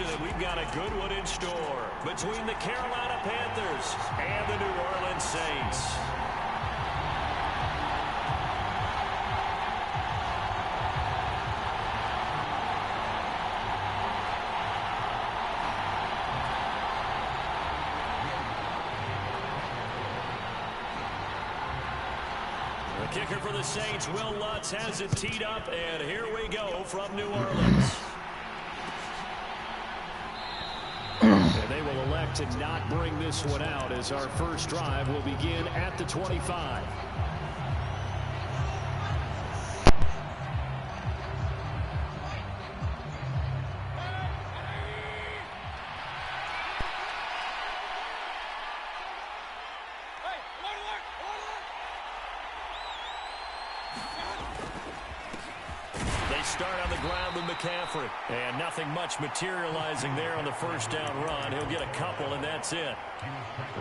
action, and we've got a good one in store between the Carolina Panthers and the New Orleans Saints. The kicker for the Saints, Will Lutz, has it teed up, and here we go from New Orleans. And they will elect to not bring this one out as our first drive will begin at the 25. Start on the ground with McCaffrey. And nothing much materializing there on the first down run. He'll get a couple, and that's it.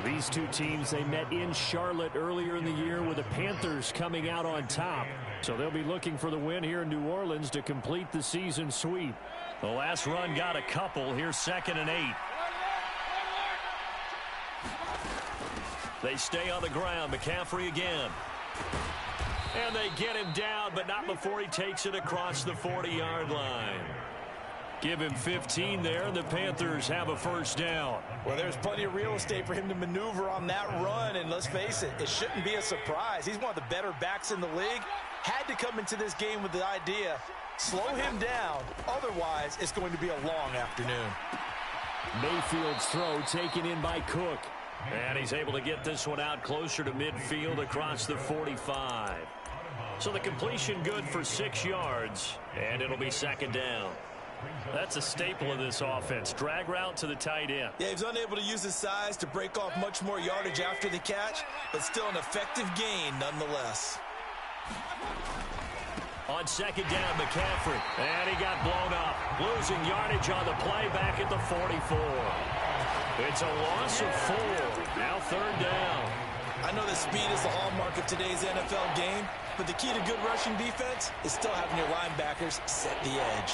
These two teams, they met in Charlotte earlier in the year with the Panthers coming out on top. So they'll be looking for the win here in New Orleans to complete the season sweep. The last run got a couple. Here's 2nd and 8. They stay on the ground. McCaffrey again. And they get him down, but not before he takes it across the 40-yard line. Give him 15 there, and the Panthers have a first down. Well, there's plenty of real estate for him to maneuver on that run, and let's face it, it shouldn't be a surprise. He's one of the better backs in the league. Had to come into this game with the idea, slow him down, otherwise it's going to be a long afternoon. Mayfield's throw taken in by Cook. And he's able to get this one out closer to midfield across the 45. So the completion good for 6 yards, and it'll be 2nd down. That's a staple of this offense. Drag route to the tight end. Yeah, he's unable to use his size to break off much more yardage after the catch, but still an effective gain nonetheless. On 2nd down, McCaffrey. And he got blown up. Losing yardage on the play back at the 44. It's a loss of 4. Now 3rd down. I know that speed is the hallmark of today's NFL game, but the key to good rushing defense is still having your linebackers set the edge.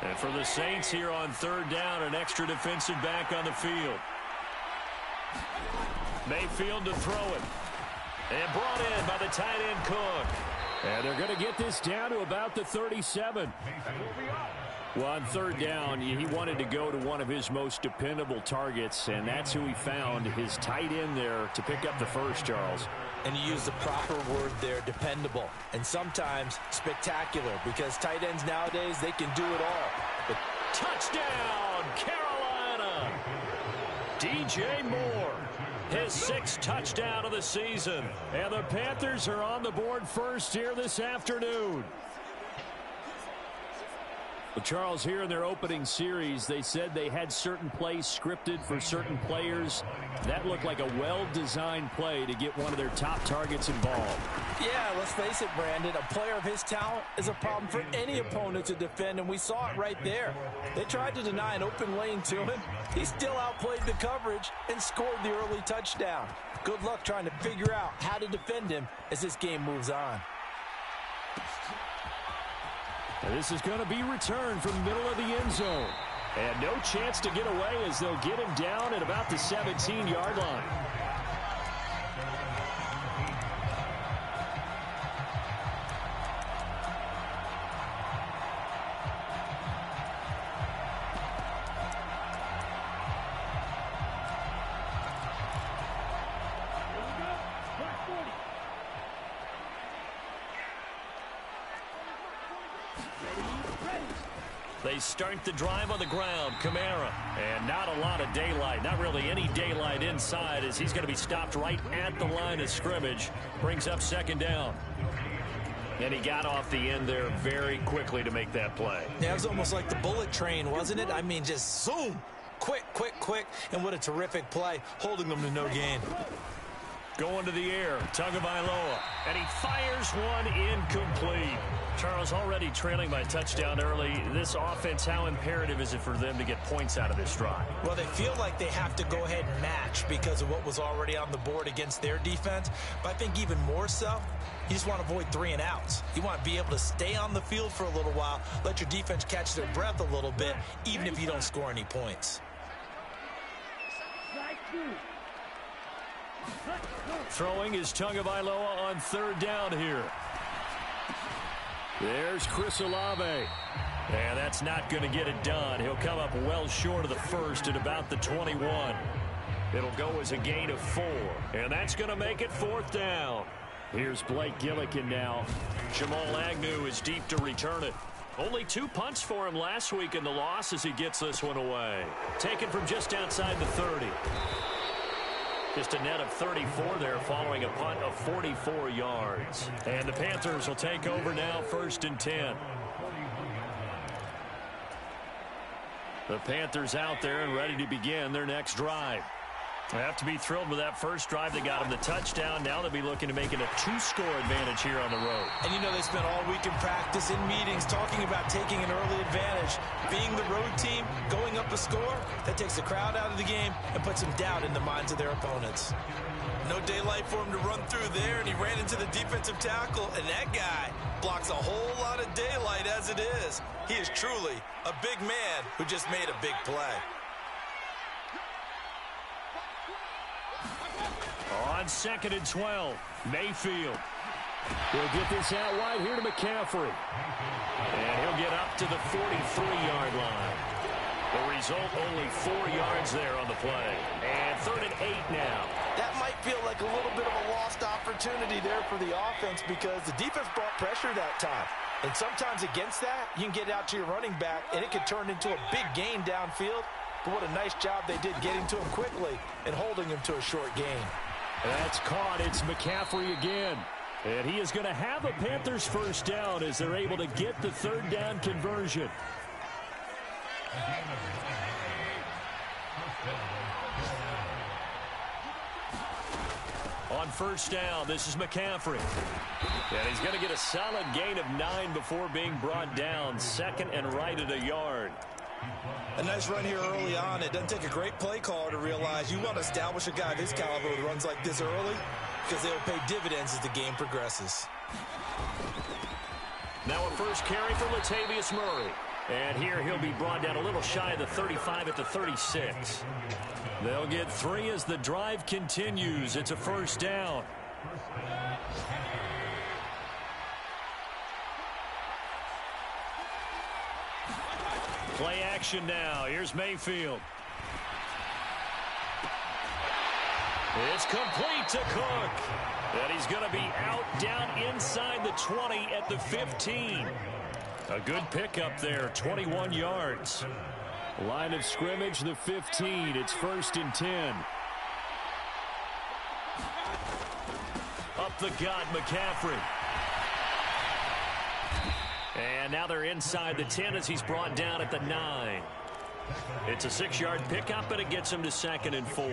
And for the Saints here on 3rd down, an extra defensive back on the field. Mayfield to throw it. And brought in by the tight end Cook. And they're going to get this down to about the 37. Well, on 3rd down, he wanted to go to one of his most dependable targets, and that's who he found, his tight end there, to pick up the first, Charles. And you use the proper word there, dependable, and sometimes spectacular, because tight ends nowadays, they can do it all. But touchdown, Carolina! DJ Moore, his 6th touchdown of the season. And the Panthers are on the board first here this afternoon. Well, Charles, here in their opening series, they said they had certain plays scripted for certain players. That looked like a well-designed play to get one of their top targets involved. Yeah, let's face it, Brandon. A player of his talent is a problem for any opponent to defend, and we saw it right there. They tried to deny an open lane to him. He still outplayed the coverage and scored the early touchdown. Good luck trying to figure out how to defend him as this game moves on. And this is going to be returned from the middle of the end zone. And no chance to get away as they'll get him down at about the 17-yard line. They start the drive on the ground. Kamara. And not a lot of daylight. Not really any daylight inside as he's going to be stopped right at the line of scrimmage. Brings up 2nd down. And he got off the end there very quickly to make that play. Yeah, it was almost like the bullet train, wasn't it? I mean, just zoom. Quick, quick, quick. And what a terrific play, holding them to no gain. Going to the air, Tagovailoa, and he fires one incomplete. Charles, already trailing by touchdown early. This offense, how imperative is it for them to get points out of this drive? Well, they feel like they have to go ahead and match because of what was already on the board against their defense. But I think even more so, you just want to avoid 3 and outs. You want to be able to stay on the field for a little while, let your defense catch their breath a little bit, even if you don't score any points. Throwing is Tagovailoa on 3rd down here. There's Chris Olave. And that's not going to get it done. He'll come up well short of the first at about the 21. It'll go as a gain of 4. And that's going to make it 4th down. Here's Blake Gillikin now. Jamal Agnew is deep to return it. Only 2 punts for him last week in the loss as he gets this one away. Taken from just outside the 30. Just a net of 34 there following a punt of 44 yards. And the Panthers will take over now, 1st and 10. The Panthers out there and ready to begin their next drive. They have to be thrilled with that first drive. They got him the touchdown. Now they'll be looking to make it a 2-score advantage here on the road. And you know they spent all week in practice, in meetings, talking about taking an early advantage. Being the road team, going up a score, that takes the crowd out of the game and puts some doubt in the minds of their opponents. No daylight for him to run through there, and he ran into the defensive tackle, and that guy blocks a whole lot of daylight as it is. He is truly a big man who just made a big play. On 2nd and 12, Mayfield. He'll get this out wide here to McCaffrey. And he'll get up to the 43-yard line. The result, only 4 yards there on the play. And 3rd and 8 now. That might feel like a little bit of a lost opportunity there for the offense because the defense brought pressure that time. And sometimes against that, you can get out to your running back, and it could turn into a big gain downfield. But what a nice job they did getting to him quickly and holding him to a short gain. That's caught. It's McCaffrey again. And he is going to have a Panthers first down as they're able to get the 3rd down conversion. On 1st down, this is McCaffrey. And he's going to get a solid gain of 9 before being brought down. 2nd and right at a yard. A nice run here early on. It doesn't take a great play caller to realize you want to establish a guy of his caliber who runs like this early because they will pay dividends as the game progresses. Now a first carry for Latavius Murray. And here he'll be brought down a little shy of the 35 at the 36. They'll get 3 as the drive continues. It's a 1st down. Play action now. Here's Mayfield. It's complete to Cook. And he's going to be out down inside the 20 at the 15. A good pickup there, 21 yards. Line of scrimmage, the 15. It's 1st and 10. Up the gut, McCaffrey. And now they're inside the 10 as he's brought down at the 9. It's a 6-yard pickup, but it gets him to 2nd and 4.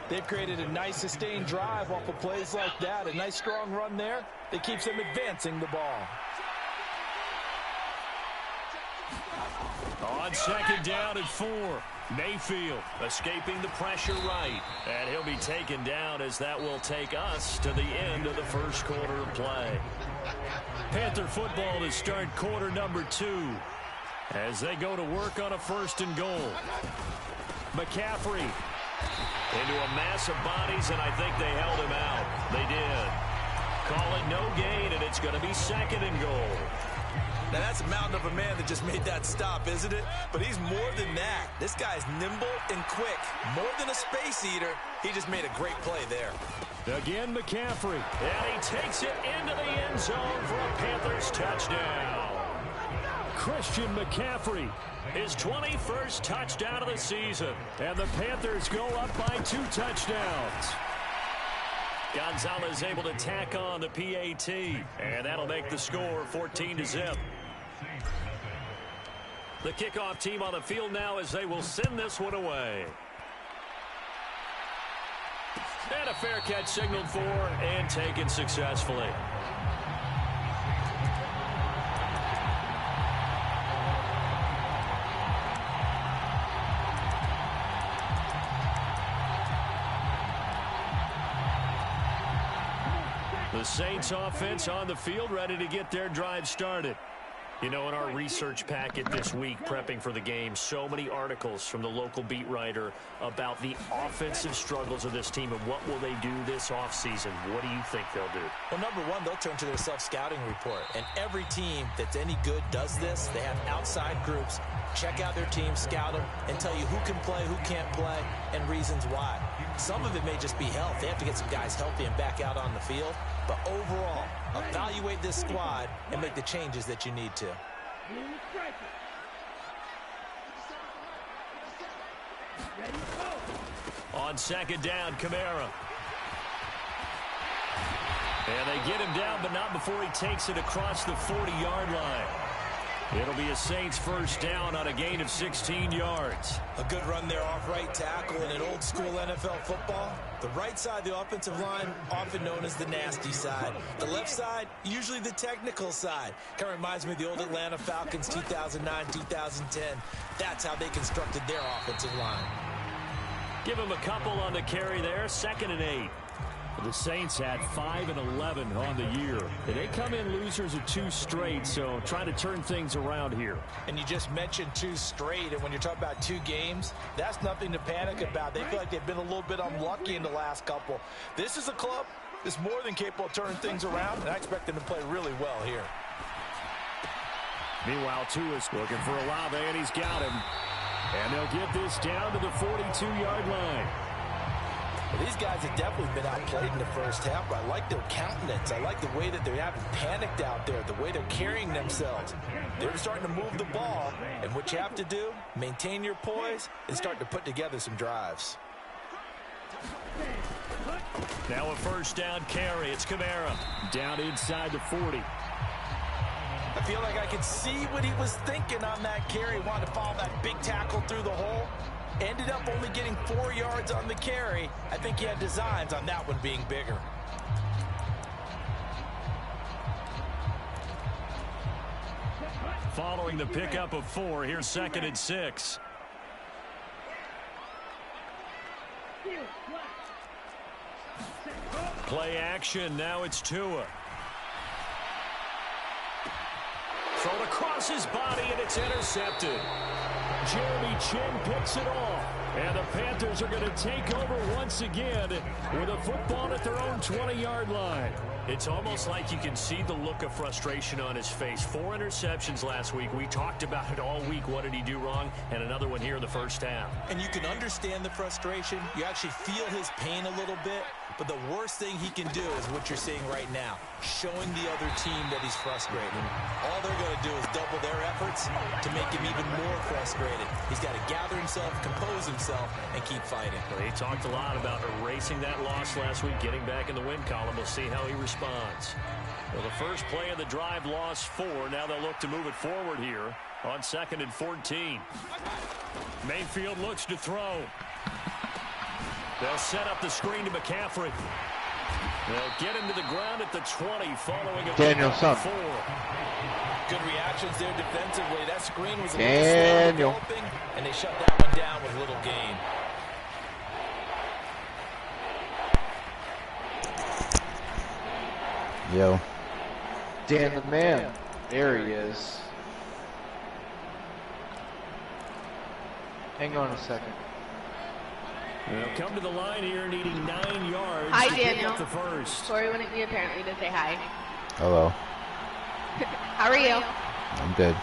They've created a nice sustained drive off of plays like that. A nice strong run there that keeps them advancing the ball. On 2nd down and 4. Mayfield escaping the pressure right. And he'll be taken down as that will take us to the end of the first quarter of play. Panther football to start quarter number 2 as they go to work on a 1st and goal. McCaffrey into a mass of bodies, and I think they held him out. They did. Call it no gain, and it's going to be 2nd and goal. Now, that's a mountain of a man that just made that stop, isn't it? But he's more than that. This guy's nimble and quick. More than a space eater, he just made a great play there. Again, McCaffrey. And he takes it into the end zone for a Panthers touchdown. Christian McCaffrey, his 21st touchdown of the season. And the Panthers go up by 2 touchdowns. Gonzalez able to tack on the PAT. And that'll make the score 14-0. The kickoff team on the field now as they will send this one away. And a fair catch signaled for and taken successfully. The Saints offense on the field, ready to get their drive started. You know, in our research packet this week, prepping for the game, so many articles from the local beat writer about the offensive struggles of this team and what will they do this offseason. What do you think they'll do? Well, number one, they'll turn to their self-scouting report. And every team that's any good does this. They have outside groups. Check out their team, scout them, and tell you who can play, who can't play, and reasons why. Some of it may just be health. They have to get some guys healthy and back out on the field. But overall, evaluate this squad and make the changes that you need to. On second down, Kamara. And they get him down, but not before he takes it across the 40-yard line. It'll be a Saints first down on a gain of 16 yards. A good run there off right tackle in an old-school NFL football. The right side of the offensive line, often known as the nasty side. The left side, usually the technical side. Kind of reminds me of the old Atlanta Falcons 2009, 2010. That's how they constructed their offensive line. Give him a couple on the carry there, 2nd and 8. The Saints had 5 and 11 on the year. And they come in losers of 2 straight, so trying to turn things around here. And you just mentioned 2 straight, and when you're talking about 2 games, that's nothing to panic about. They feel like they've been a little bit unlucky in the last couple. This is a club that's more than capable of turning things around, and I expect them to play really well here. Meanwhile, Tua's looking for Olave, and he's got him. And they'll get this down to the 42-yard line. Well, these guys have definitely been outplayed in the first half, but I like their countenance. I like the way that they haven't panicked out there, the way they're carrying themselves. They're starting to move the ball, and what you have to do, maintain your poise and start to put together some drives. Now a first down carry. It's Kamara down inside the 40. I feel like I could see what he was thinking on that carry. He wanted to follow that big tackle through the hole. Ended up only getting 4 yards on the carry. I think he had designs on that one being bigger. Following the pickup of 4, here's 2nd and 6. Play action. Now it's Tua. Thrown across his body, and it's intercepted. Jeremy Chin picks it off. And the Panthers are going to take over once again with a football at their own 20-yard line. It's almost like you can see the look of frustration on his face. 4 interceptions last week. We talked about it all week. What did he do wrong? And another one here in the first half. And you can understand the frustration. You actually feel his pain a little bit. But the worst thing he can do is what you're seeing right now, showing the other team that he's frustrated. All they're going to do is double their efforts to make him even more frustrated. He's got to gather himself, compose himself, and keep fighting. Well, he talked a lot about erasing that loss last week, getting back in the win column. We'll see how he responds. Well, the first play of the drive lost 4. Now they'll look to move it forward here on 2nd and 14. Mayfield looks to throw. They'll set up the screen to McCaffrey. They'll get him to the ground at the 20 following a Danielson. 4. Good reactions there defensively. That screen was a Daniel. little slow developing, and they shut that one down with little gain. Yo. Dan the man. There he is. Hang on a second. They'll come to the line here needing 9 yards. Hi, to pick Daniel. up the first. Corey wanted me apparently to say hi. Hello. How are you? I'm good.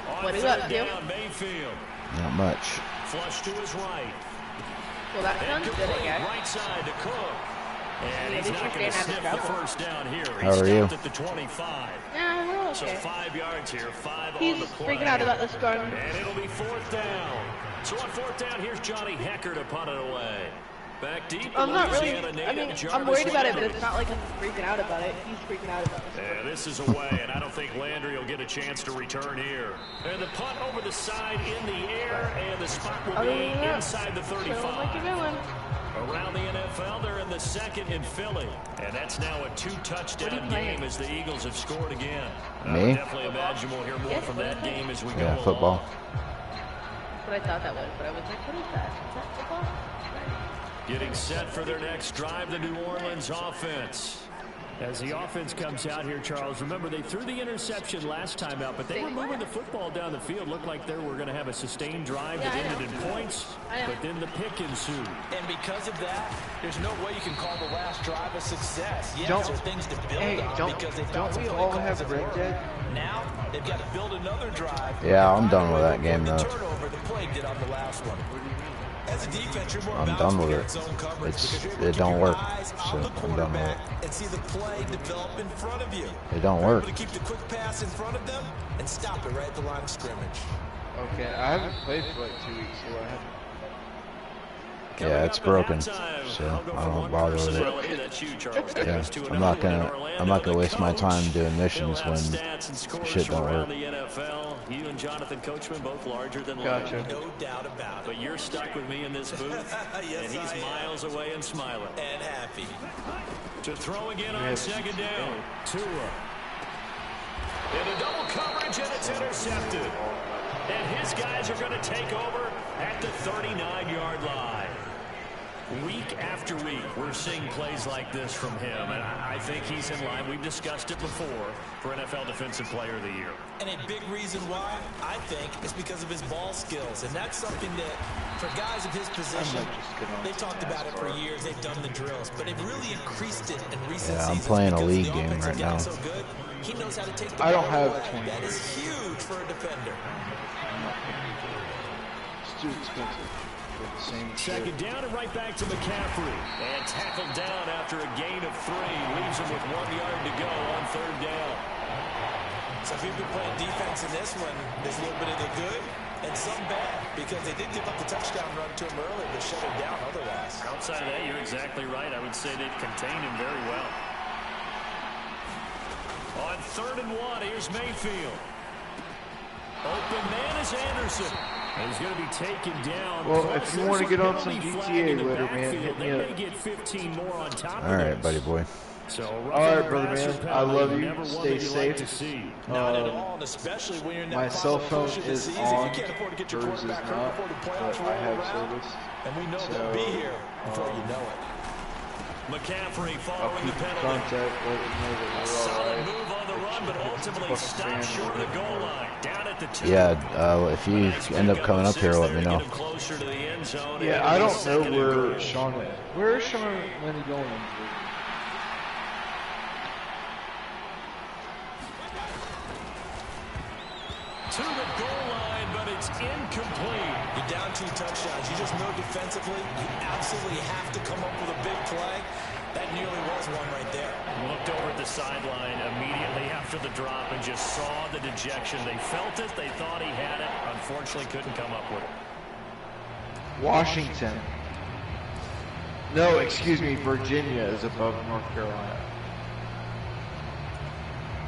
On What are you third up to? down, Mayfield. Not much. Flush to his right. Well, that sounds good, I guess. Right side to Cook. And Yeah, he's they not should going to stay sniff out the of trouble. first down here. How He's are you? stopped at the 25. Yeah, we're So okay. 5 yards here, 5 He's on the play. freaking out about this gun. And it'll be 4th down. So on 4th down, here's Johnny Hecker to punt it away. Back deep. I'm not really, Louisiana I mean, native I'm Jarvis worried about it, but Landry. it's not like I'm freaking out about it. He's freaking out about it. Yeah, this is away, and I don't think Landry will get a chance to return here. And the punt over the side in the air, and the spot will Other be than that, inside the feeling like 35. you're doing. Around the NFL, they're in the second in Philly. And that's now a 2-touchdown game as the Eagles have scored again. Me? Definitely imagine we'll hear more from that game as we go along. Football. That's what I thought that was, but I was like, what is that? Is that football? Getting set for their next drive, the New Orleans offense. As the offense comes out here, Charles, remember they threw the interception last time out, but they were moving the football down the field. Looked like they were going to have a sustained drive that ended in points, but then the pick ensued. And because of that, there's no way you can call the last drive a success. Yes, Don't- there are things to build on because they've got don't some we play all calls have that Red work. Dead? Now they've got to build another drive. Yeah, I'm done with that game, The though. turnover the play did on the last one. As a defense, you're more I'm about done to with get it. zone coverage It's- because you're able it to don't keep work, your eyes so on the I'm done with quarterback it. and see the play develop in front of you. It don't You're work. able to keep the quick pass in front of them and stop it right at the line of scrimmage. Okay, I haven't played for like 2 weeks, so I haven't. Yeah, it's broken, so I don't bother with it. That's you, Charles. Yeah, I'm not gonna waste my time doing missions when shit don't work. The NFL, you and Jonathan Coachman both larger than Gotcha. life. No doubt about it. But you're stuck with me in this booth, Yes, and he's I am. miles away and smiling. And happy. To throw again on Yes. second down, Tua. In a double coverage, and it's intercepted. And his guys are going to take over at the 39-yard line. Week after week, we're seeing plays like this from him, and I think he's in line. We've discussed it before for NFL Defensive Player of the Year. And a big reason why, I think, is because of his ball skills. And that's something that, for guys of his position, they've talked about it for years. They've done the drills. But they've really increased it in recent Yeah, I'm seasons playing a because league the game offense right has gotten now. so good. He knows how to take the I don't ball have away. 20. That is huge for a defender. It's too expensive for the same shit. Second down and right back to McCaffrey. And tackled down after a gain of 3. Leaves him with 1 yard to go on third down. So if you've been playing defense in this one, there's a little bit of the good and some bad because they did give up the touchdown run to him earlier to shut him down otherwise. Outside of that, you're exactly right. I would say they've contained him very well. On 3rd and 1, here's Mayfield. Open man is Anderson. And he's going to be taken down. Well, if you want to get on some Penalty flag GTA in the later, man, backfield. hit me They up. may get 15 more on top of All right, this. buddy boy. So, All right, brother man. I love you. Never one Stay that you like to safe. see. Not at all, and especially when you're in that My cell final phone push of the is season. on. You can't afford to get your Hers is quarterback hurt not, before the but playoffs I roll have around. service. And we know So, they'll be here before you know it. McCaffrey I'll following keep the in penalty. contact, let you know that we're all Solid right. move on the run, but ultimately Fucking stopped fan short of the over goal there. line. Down at the 2. Yeah, if you end up coming up here, let me know. Yeah, I don't know where Sean is. Where is Sean when he going? To the goal line, but it's incomplete. You're down 2 touchdowns. You just know defensively, you absolutely have to come up with a big play. That nearly was one right there. Looked over at the sideline immediately after the drop and just saw the dejection. They felt it. They thought he had it. Unfortunately, couldn't come up with it. Washington. No, excuse me, Virginia is above North Carolina.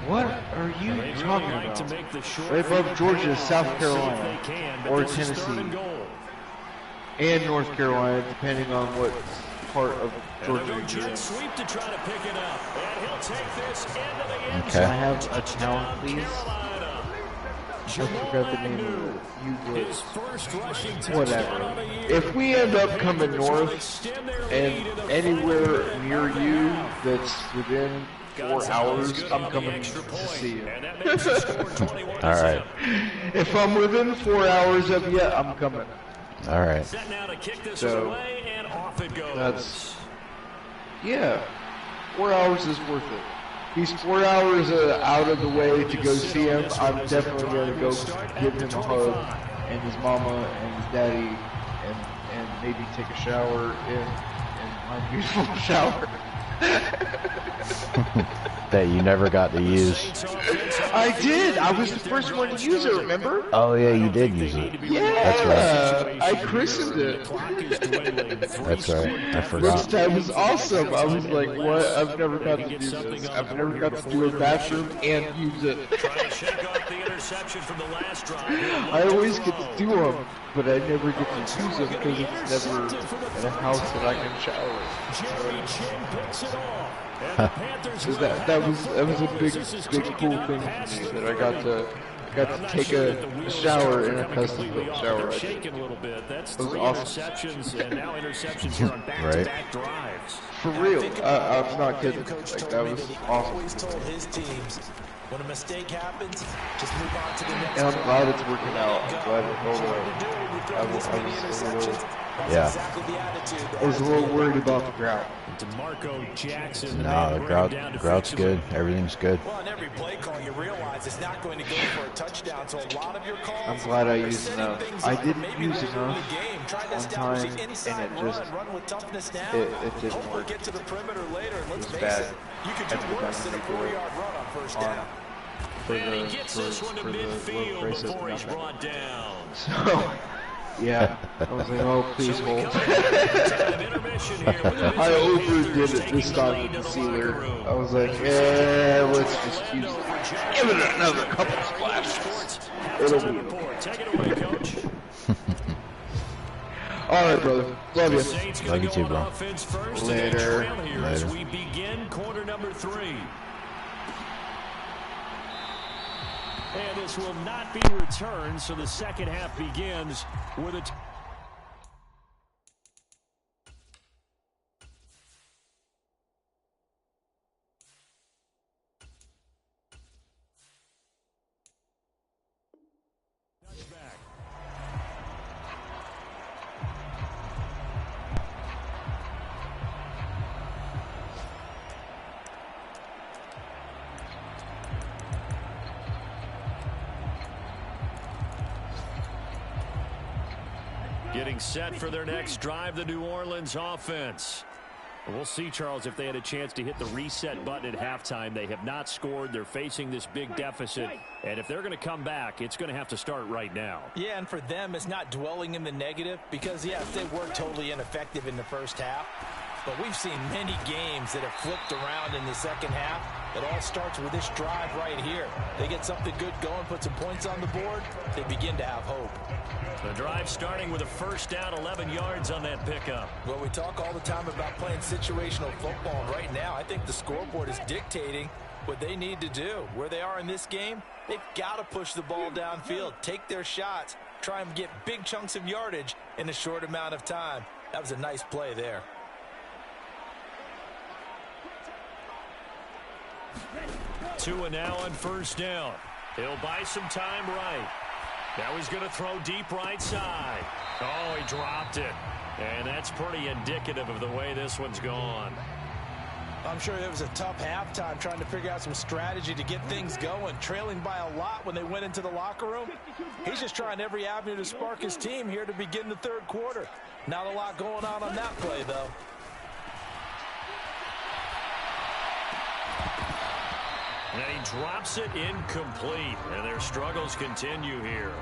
What are you They'd really talking like to about? make the short Right above field Georgia, payoff. South See if Carolina, they can, but or this is third Tennessee. and goal. And North Carolina, depending on what part of And Georgia they'll go you're jet in. sweep to try to pick it up. And he'll take this into the end Okay. zone. Can I have a Touchdown, town, please? Carolina. I Jamal forgot the name Agnew. of it. You would. His first rushing touchdown Whatever. of the year. If we end up coming Panthers will north extend their and lead in the anywhere final near minute you half. that's within 4 hours, I'm coming to see you. And that makes the score 21 All right. If I'm within 4 hours of you, I'm coming. All right. Set now to kick this So, away, and off it goes. That's, yeah, 4 hours is worth it. He's 4 hours out of the way to go see him. I'm definitely going to go give him a hug, and his mama and his daddy, and maybe take a shower in my beautiful shower. That you never got to use. I did. I was the first one to use it, remember? Oh yeah, you did use it. Yeah, I christened it. That's right. I Which forgot. that was awesome. I was like, what? I've never got to do this. I've never got to do a bathroom and use it. Trying to shake off the interception from the last drive. I always get to do them, but I never get to use them because it's never in a house that I can shower. So that was a big cool thing for me, that I got to take a shower in a custom built shower. Shaking a little bit. That's it was 3 awesome. interceptions and now interceptions here on back-to-back drives. For real, I'm not kidding. Like, that was awesome. Always told his teams, when a mistake happens, just move on to the next. And I'm glad it's working out. I'm glad it rolled out. I was a little worried about the ground. DeMarco Jackson. No, the grout's good. Everything's good. Well, in every play call, you realize it's not going to go for a touchdown. So a lot of your calls, I'm glad I used enough. I didn't use enough one time, and it didn't work. Get to the perimeter later, and let's It was face bad. it, you could do worse than a 4-yard run on first down. For the before he's brought down. So, yeah, I was like, oh, please hold. I overdid it this time with the sealer. I was like, yeah, let's just use it. Give it another couple splashes. It'll be Take it away, Coach. all right, brother. Love you. Love you too, bro. Later. As we begin quarter number 3. And this will not be returned, so the second half begins with a... Getting set for their next drive, the New Orleans offense. We'll see, Charles, if they had a chance to hit the reset button at halftime. They have not scored. They're facing this big deficit. And if they're going to come back, it's going to have to start right now. Yeah, and for them, it's not dwelling in the negative because, yes, they were totally ineffective in the first half. But we've seen many games that have flipped around in the second half. It all starts with this drive right here. They get something good going, put some points on the board, they begin to have hope. The drive starting with a first down, 11 yards on that pickup. Well, we talk all the time about playing situational football. And right now, I think the scoreboard is dictating what they need to do. Where they are in this game, they've got to push the ball downfield, take their shots, try and get big chunks of yardage in a short amount of time. That was a nice play there. Tua now on first down. He'll buy some time right. Now he's going to throw deep right side. Oh, he dropped it. And that's pretty indicative of the way this one's gone. I'm sure it was a tough halftime trying to figure out some strategy to get things going. Trailing by a lot when they went into the locker room. He's just trying every avenue to spark his team here to begin the third quarter. Not a lot going on that play, though. And he drops it incomplete. And their struggles continue here.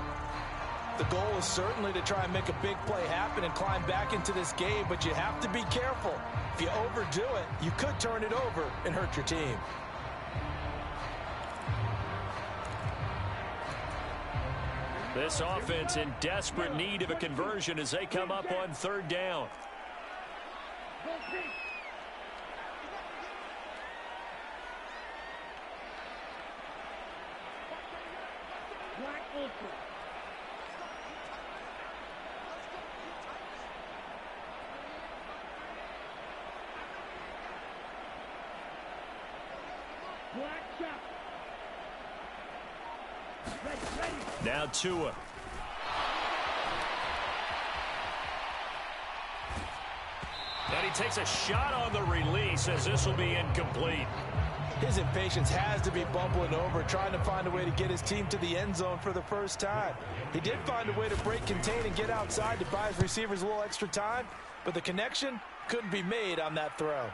The goal is certainly to try and make a big play happen and climb back into this game, but you have to be careful. If you overdo it, you could turn it over and hurt your team. This offense in desperate need of a conversion as they come up on third down. Now Tua. And he takes a shot on the release as this will be incomplete. His impatience has to be bubbling over, trying to find a way to get his team to the end zone for the first time. He did find a way to break contain and get outside to buy his receivers a little extra time, but the connection couldn't be made on that throw.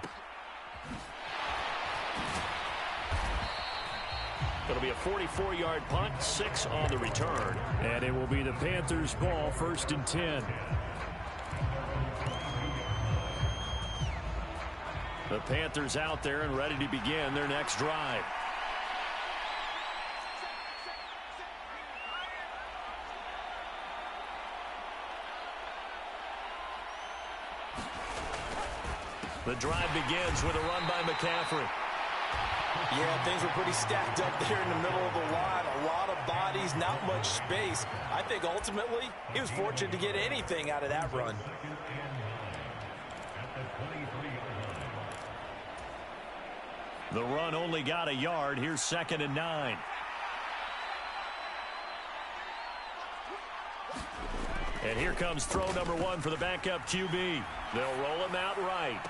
It'll be a 44-yard punt, 6 on the return. And it will be the Panthers' ball, 1st and 10. The Panthers out there and ready to begin their next drive. The drive begins with a run by McCaffrey. Yeah, things were pretty stacked up there in the middle of the line. A lot of bodies, not much space. I think ultimately he was fortunate to get anything out of that run. The run only got a yard. Here's 2nd and 9. And here comes throw number 1 for the backup QB. They'll roll him out right.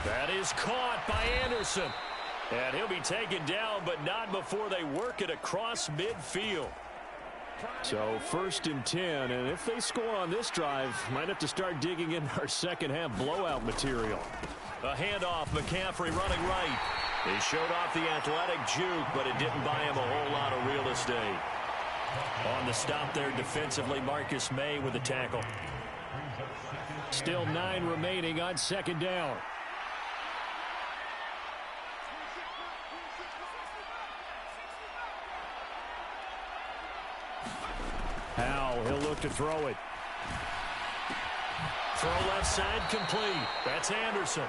That is caught by Anderson. And he'll be taken down, but not before they work it across midfield. So 1st and 10, and if they score on this drive, might have to start digging in our second half blowout material. A handoff, McCaffrey running right. He showed off the athletic juke, but it didn't buy him a whole lot of real estate. On the stop there defensively, Marcus May with the tackle. Still 9 remaining on 2nd down. Howell, he'll look to throw it. Throw left side complete. That's Anderson.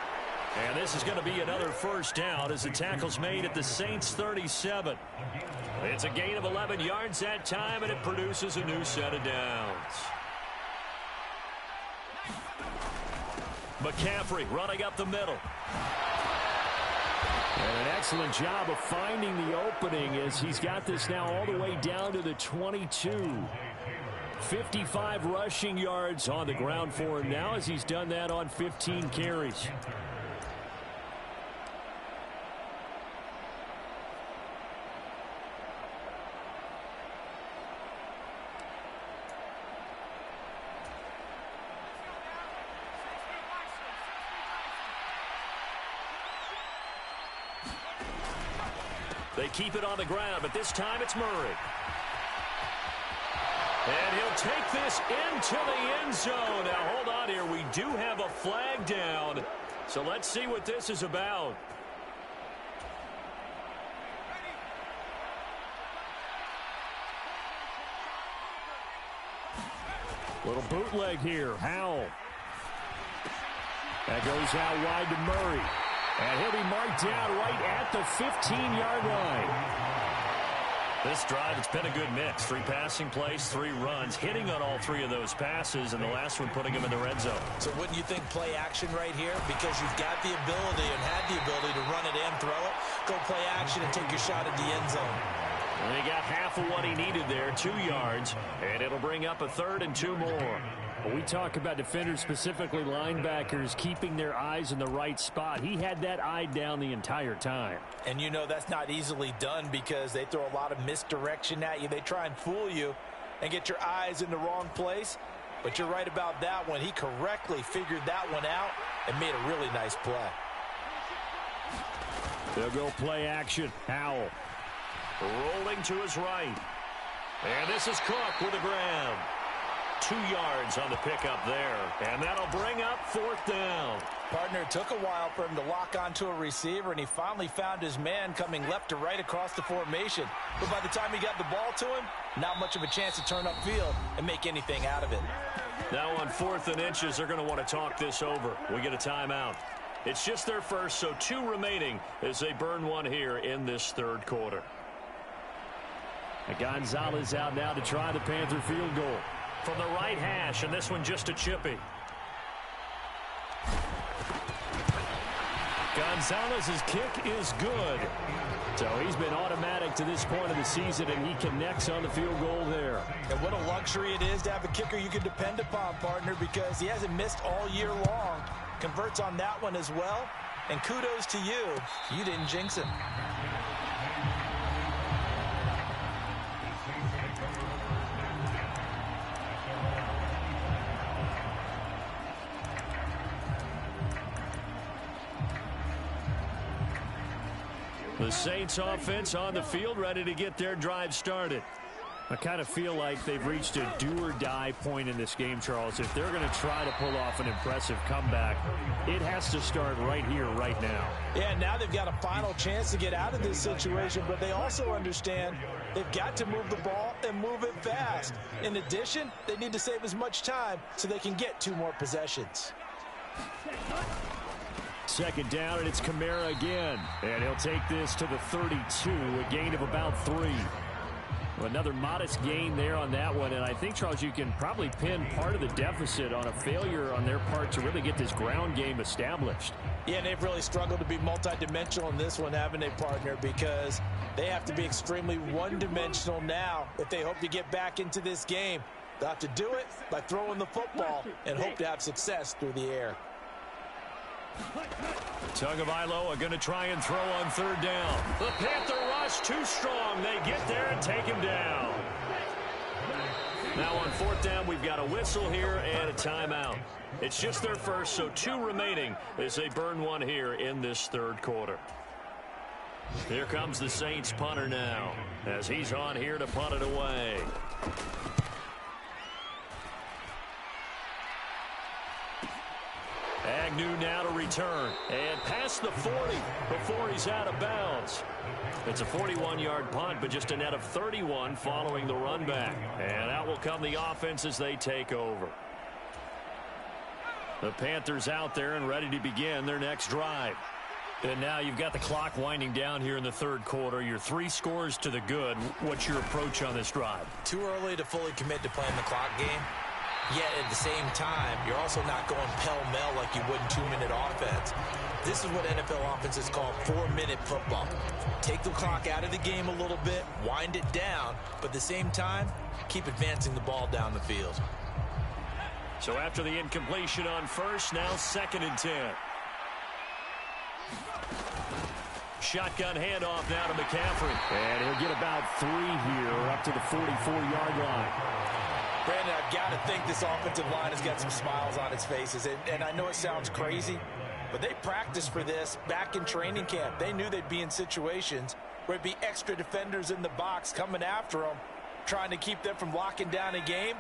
And this is going to be another 1st down as the tackle's made at the Saints 37. It's a gain of 11 yards that time, and it produces a new set of downs. McCaffrey running up the middle. And an excellent job of finding the opening as he's got this now all the way down to the 22. 55 rushing yards on the ground for him now as he's done that on 15 carries. They keep it on the ground, but this time it's Murray. And he'll take this into the end zone. Now, hold on here. We do have a flag down. So let's see what this is about. Little bootleg here. Howell. That goes out wide to Murray. And he'll be marked down right at the 15-yard line. This drive, it's been a good mix. 3 passing plays, 3 runs, hitting on all 3 of those passes, and the last one putting him in the red zone. So wouldn't you think play action right here? Because you've got the ability and had the ability to run it and throw it. Go play action and take your shot at the end zone. And he got half of what he needed there, 2 yards, and it'll bring up a 3rd and 2 more. When we talk about defenders, specifically linebackers, keeping their eyes in the right spot, he had that eye down the entire time. And you know that's not easily done because they throw a lot of misdirection at you. They try and fool you and get your eyes in the wrong place. But you're right about that one. He correctly figured that one out and made a really nice play. They'll go play action. Howell rolling to his right. And this is Cook with the grab. 2 yards on the pickup there. And that'll bring up 4th down. Partner, it took a while for him to lock onto a receiver, and he finally found his man coming left to right across the formation. But by the time he got the ball to him, not much of a chance to turn upfield and make anything out of it. Now on 4th and inches, they're going to want to talk this over. We get a timeout. It's just their first, so 2 remaining as they burn one here in this 3rd quarter. And Gonzalez out now to try the Panther field goal. From the right hash, and this one just a chippy. Gonzalez's kick is good. So he's been automatic to this point of the season, and he connects on the field goal there. And what a luxury it is to have a kicker you can depend upon, partner, because he hasn't missed all year long. Converts on that one as well. And kudos to you. You didn't jinx him. The Saints offense on the field, ready to get their drive started. I kind of feel like they've reached a do-or-die point in this game, Charles. If they're going to try to pull off an impressive comeback, it has to start right here, right now. Yeah, now they've got a final chance to get out of this situation, but they also understand they've got to move the ball and move it fast. In addition, they need to save as much time so they can get 2 more possessions. Second down, and it's Kamara again. And he'll take this to the 32, a gain of about 3. Another modest gain there on that one, and I think, Charles, you can probably pin part of the deficit on a failure on their part to really get this ground game established. Yeah, and they've really struggled to be multidimensional in this one, haven't they, partner? Because they have to be extremely one-dimensional now if they hope to get back into this game. They'll have to do it by throwing the football and hope to have success through the air. Tagovailoa are going to try and throw on third down. The Panther rush too strong. They get there and take him down. Now on fourth down, we've got a whistle here and a timeout. It's just their first, so 2 remaining as they burn one here in this third quarter. Here comes the Saints punter now as he's on here to punt it away. Agnew now to return and past the 40 before he's out of bounds. It's a 41-yard punt, but just a net of 31 following the run back. And out will come the offense as they take over. The Panthers out there and ready to begin their next drive. And now you've got the clock winding down here in the third quarter. You're 3 scores to the good. What's your approach on this drive? Too early to fully commit to playing the clock game. Yet at the same time, you're also not going pell-mell like you would in 2-minute offense. This is what NFL offenses call 4-minute football. Take the clock out of the game a little bit, wind it down, but at the same time, keep advancing the ball down the field. So after the incompletion on first, now 2nd and 10. Shotgun handoff now to McCaffrey. And he'll get about 3 here up to the 44-yard line. Brandon, I've got to think this offensive line has got some smiles on its faces. And I know it sounds crazy, but they practiced for this back in training camp. They knew they'd be in situations where it'd be extra defenders in the box coming after them, trying to keep them from locking down a game.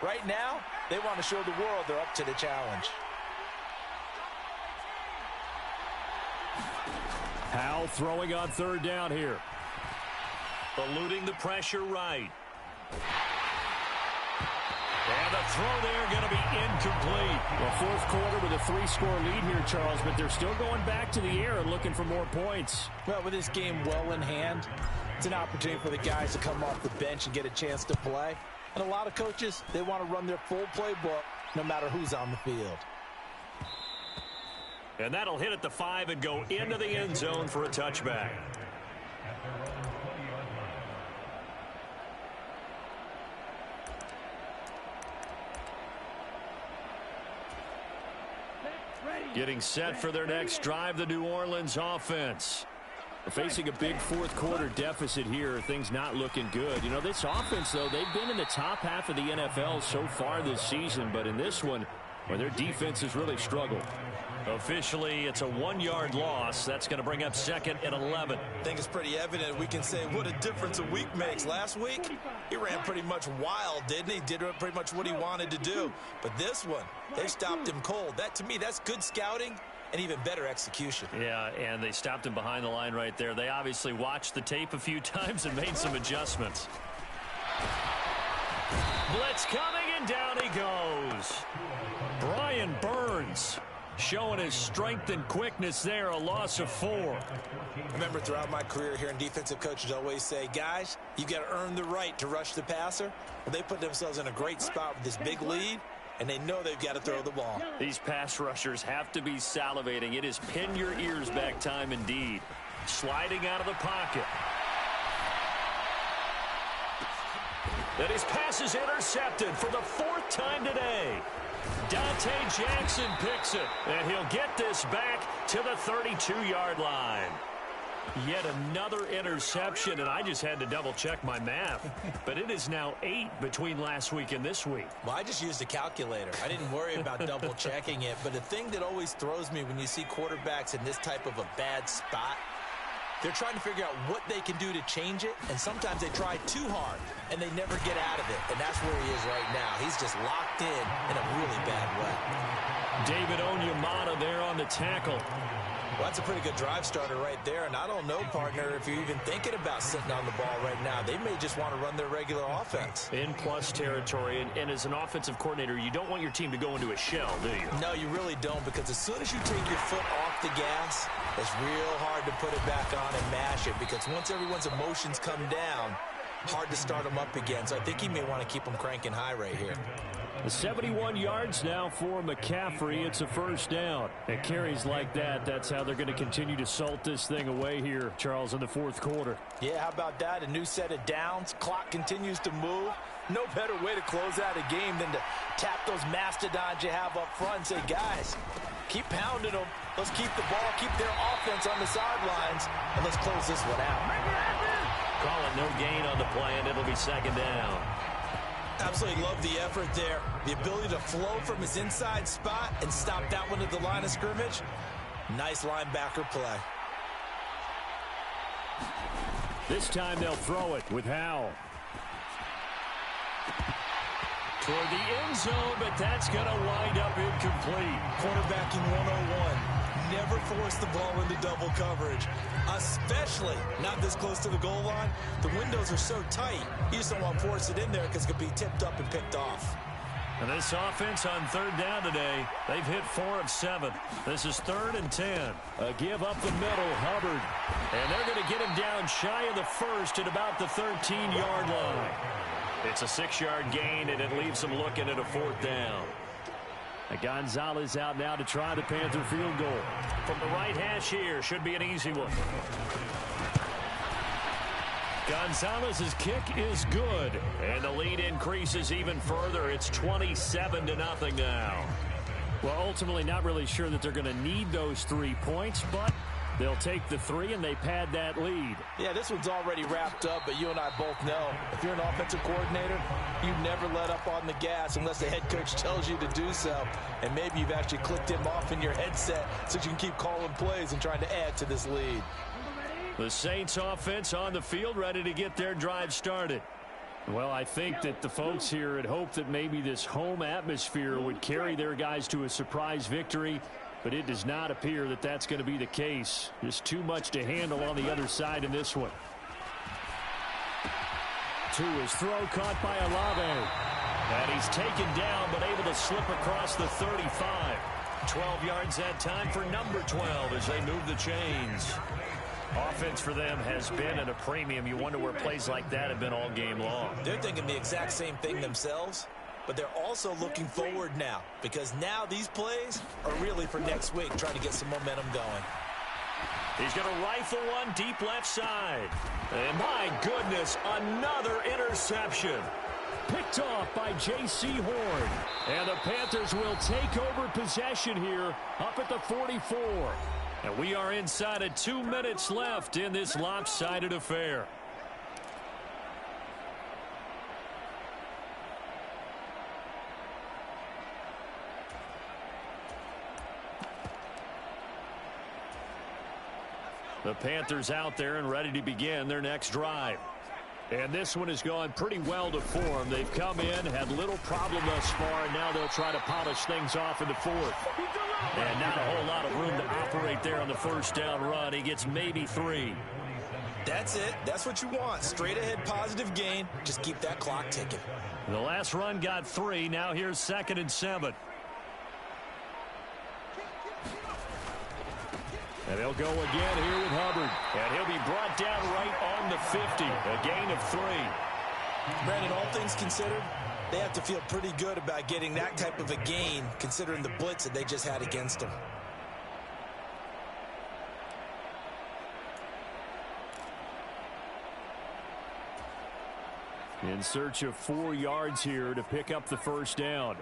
Right now, they want to show the world they're up to the challenge. Howell throwing on third down here. Eluding the pressure right. And the throw there going to be incomplete. Well, fourth quarter with a 3-score lead here, Charles, but they're still going back to the air and looking for more points. Well, with this game well in hand, it's an opportunity for the guys to come off the bench and get a chance to play. And a lot of coaches, they want to run their full playbook no matter who's on the field. And that'll hit at the 5 and go into the end zone for a touchback. Getting set for their next drive, the New Orleans offense. They're facing a big fourth quarter deficit here. Things not looking good. You know, this offense, though, they've been in the top half of the NFL so far this season. But in this one, where their defense has really struggled. Officially, it's a 1-yard loss. That's going to bring up 2nd and 11. I think it's pretty evident. We can say what a difference a week makes. Last week, he ran pretty much wild, didn't he? Did pretty much what he wanted to do. But this one, they stopped him cold. That, to me, that's good scouting and even better execution. Yeah, and they stopped him behind the line right there. They obviously watched the tape a few times and made some adjustments. Blitz coming, and down he goes. Brian Burns showing his strength and quickness there, a loss of 4. I remember throughout my career hearing defensive coaches always say, guys, you got to earn the right to rush the passer. Well, they put themselves in a great spot with this big lead, and they know they've got to throw the ball. These pass rushers have to be salivating. It is pin your ears back time indeed. Sliding out of the pocket. And his pass is intercepted for the 4th time today. Dante Jackson picks it, and he'll get this back to the 32-yard line. Yet another interception, and I just had to double-check my math. But it is now 8 between last week and this week. Well, I just used a calculator. I didn't worry about double-checking it. But the thing that always throws me when you see quarterbacks in this type of a bad spot, they're trying to figure out what they can do to change it, and sometimes they try too hard, and they never get out of it. And that's where he is right now. He's just locked in a really bad way. David Onyemata there on the tackle. Well, that's a pretty good drive starter right there. And I don't know, partner, if you're even thinking about sitting on the ball right now. They may just want to run their regular offense. In plus territory. And as an offensive coordinator, you don't want your team to go into a shell, do you? No, you really don't, because as soon as you take your foot off off the gas, it's real hard to put it back on and mash it because once everyone's emotions come down, hard to start them up again. So I think he may want to keep them cranking high right here. 71 yards now for McCaffrey. It's a first down. At carries like that, that's how they're going to continue to salt this thing away here, Charles, in the fourth quarter. Yeah, how about that? A new set of downs. Clock continues to move. No better way to close out a game than to tap those mastodons you have up front and say, guys, keep pounding them. Let's keep the ball, keep their offense on the sidelines, and let's close this one out. Call it no gain on the play, and it'll be second down. Absolutely love the effort there. The ability to flow from his inside spot and stop that one at the line of scrimmage. Nice linebacker play. This time they'll throw it with Howell. Toward the end zone, but that's going to wind up incomplete. Quarterbacking 101. Never force the ball into double coverage, especially not this close to the goal line. The windows are so tight, you just don't want to force it in there because it could be tipped up and picked off. And this offense on third down today, they've hit 4 of 7. This is 3rd and 10. A give up the middle, Hubbard. And they're going to get him down shy of the first at about the 13-yard line. It's a 6-yard gain, and it leaves them looking at a 4th down. Gonzalez out now to try the Panther field goal. From the right hash here, should be an easy one. Gonzalez's kick is good, and the lead increases even further. It's 27-0 now. Well, ultimately, not really sure that they're going to need those 3 points, but they'll take the 3 and they pad that lead. Yeah, this one's already wrapped up, but you and I both know if you're an offensive coordinator, you never let up on the gas unless the head coach tells you to do so. And maybe you've actually clicked him off in your headset so you can keep calling plays and trying to add to this lead. The Saints offense on the field, ready to get their drive started. Well, I think that the folks here had hoped that maybe this home atmosphere would carry their guys to a surprise victory, but it does not appear that that's going to be the case. Just too much to handle on the other side in this one. To his throw, caught by Olave. And he's taken down, but able to slip across the 35. 12 yards that time for number 12 as they move the chains. Offense for them has been at a premium. You wonder where plays like that have been all game long. They're thinking the exact same thing themselves, but they're also looking forward now because now these plays are really for next week, trying to get some momentum going. He's going to rifle one deep left side. And my goodness, another interception. Picked off by J.C. Horn. And the Panthers will take over possession here up at the 44. And we are inside of 2 minutes left in this lopsided affair. The Panthers out there and ready to begin their next drive. And this one has gone pretty well to form. They've come in, had little problem thus far, and now they'll try to polish things off in the fourth. And not a whole lot of room to operate there on the first down run. He gets maybe 3. That's it. That's what you want. Straight ahead positive gain. Just keep that clock ticking. The last run got 3. Now here's 2nd and 7. And they'll go again here with Hubbard. And he'll be brought down right on the 50. A gain of 3. Brandon, all things considered, they have to feel pretty good about getting that type of a gain considering the blitz that they just had against them. In search of 4 yards here to pick up the first down.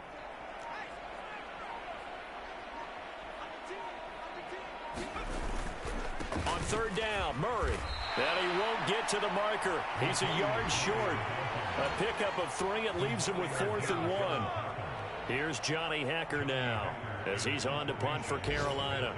On third down, Murray. And he won't get to the marker. He's a yard short. A pickup of 3. It leaves him with 4th and 1. Here's Johnny Hacker now as he's on to punt for Carolina.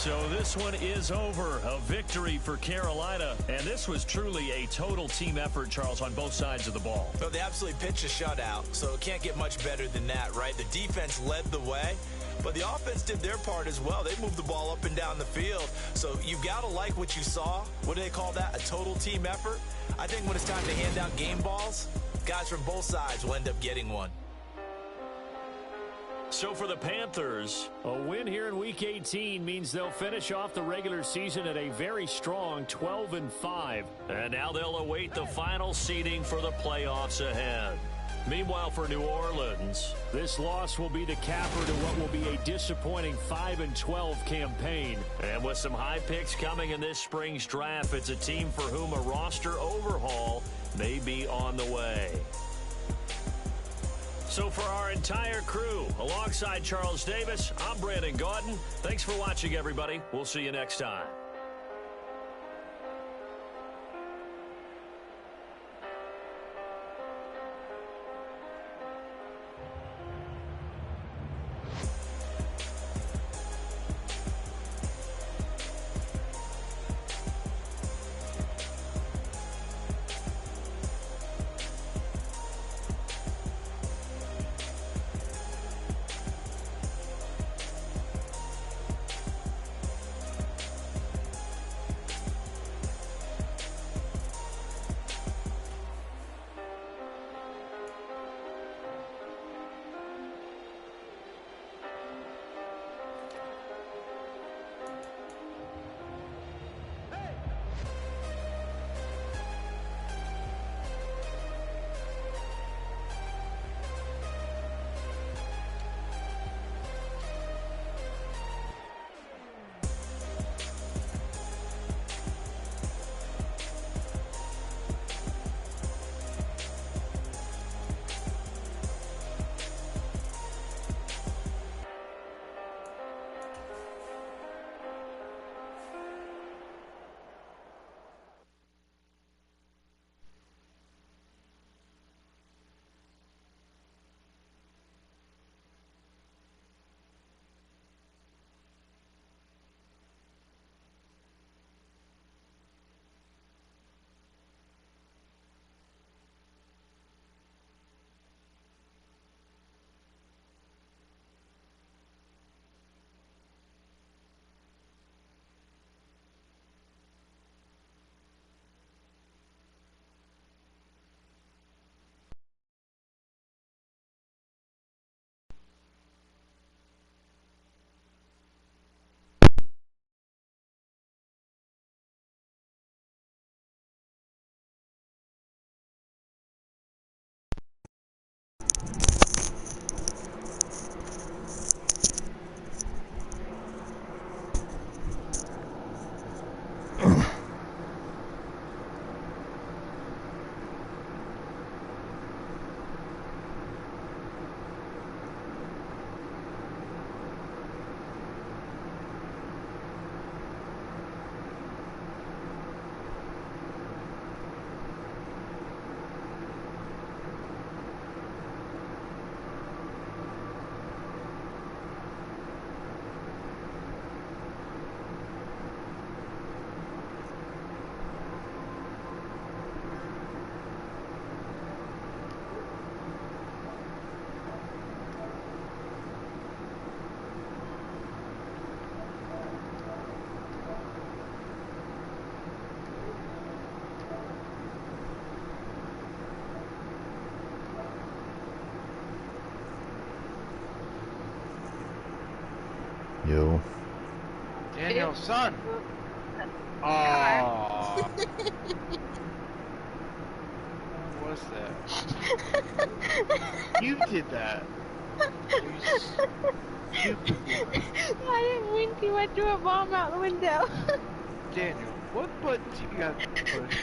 So this one is over. A victory for Carolina. And this was truly a total team effort, Charles, on both sides of the ball. So they absolutely pitched a shutout, so it can't get much better than that, right? The defense led the way, but the offense did their part as well. They moved the ball up and down the field. So you've got to like what you saw. What do they call that? A total team effort? I think when it's time to hand out game balls, guys from both sides will end up getting one. So for the Panthers, a win here in Week 18 means they'll finish off the regular season at a very strong 12-5. And now they'll await the final seeding for the playoffs ahead. Meanwhile, for New Orleans, this loss will be the capper to what will be a disappointing 5-12 campaign. And with some high picks coming in this spring's draft, it's a team for whom a roster overhaul may be on the way. So for our entire crew, alongside Charles Davis, I'm Brandon Gaudin. Thanks for watching, everybody. We'll see you next time. Yo. Daniel, son. Oh. What's that? You did that. You stupid woman. I didn't mean to. I threw a bomb out the window. Daniel, what buttons you got to push?